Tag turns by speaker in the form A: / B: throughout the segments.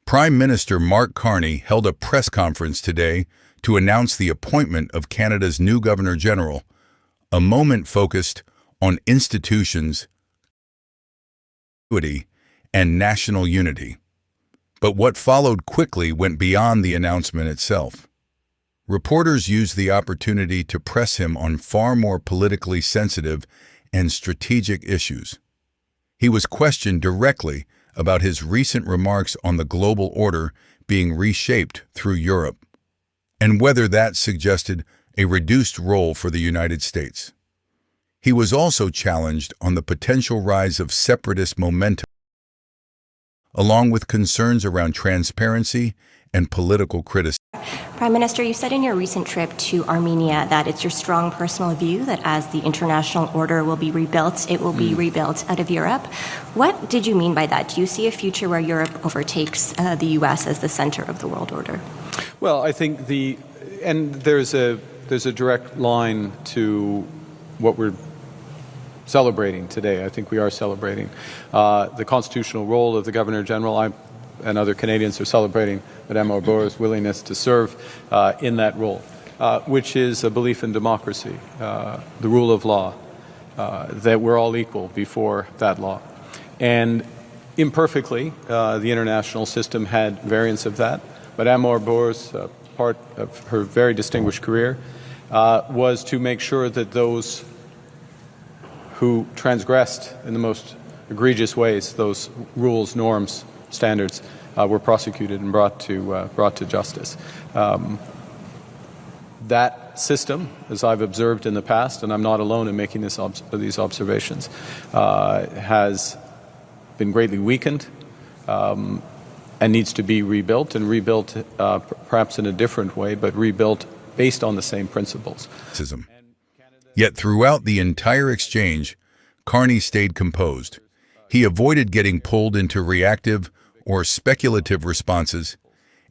A: Prime Minister Mark Carney held a press conference today to announce the appointment of Canada's new Governor-General, a moment focused on institutions, equity, and national unity. But what followed quickly went beyond the announcement itself. Reporters used the opportunity to press him on far more politically sensitive and strategic issues. He was questioned directly about his recent remarks on the global order being reshaped through Europe, and whether that suggested a reduced role for the United States. He was also challenged on the potential rise of separatist momentum, along with concerns around transparency and political criticism.
B: Prime Minister, you said in your recent trip to Armenia that it's your strong personal view that as the international order will be rebuilt, it will be rebuilt out of Europe. What did you mean by that? Do you see a future where Europe overtakes the U.S. as the center of the world order?
C: Well, I think there's a direct line to what we're celebrating today. I think we are celebrating the constitutional role of the Governor-General. And other Canadians are celebrating Madame Arbour's willingness to serve in that role, which is a belief in democracy, the rule of law, that we're all equal before that law. And imperfectly, the international system had variants of that. Madame Arbour's part of her very distinguished career was to make sure that those who transgressed in the most egregious ways those rules, norms, standards were prosecuted and brought to justice. That system, as I've observed in the past, and I'm not alone in making these observations, has been greatly weakened and needs to be rebuilt, and rebuilt perhaps in a different way, but rebuilt based on the same principles.
A: Yet throughout the entire exchange, Carney stayed composed. He avoided getting pulled into reactive or speculative responses,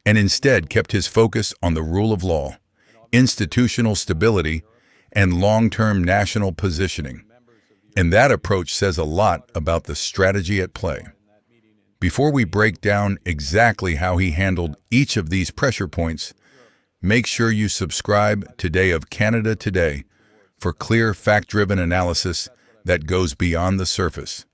A: and instead kept his focus on the rule of law, institutional stability, and long-term national positioning. And that approach says a lot about the strategy at play. Before we break down exactly how he handled each of these pressure points, make sure you subscribe today of Canada Today for clear, fact-driven analysis that goes beyond the surface.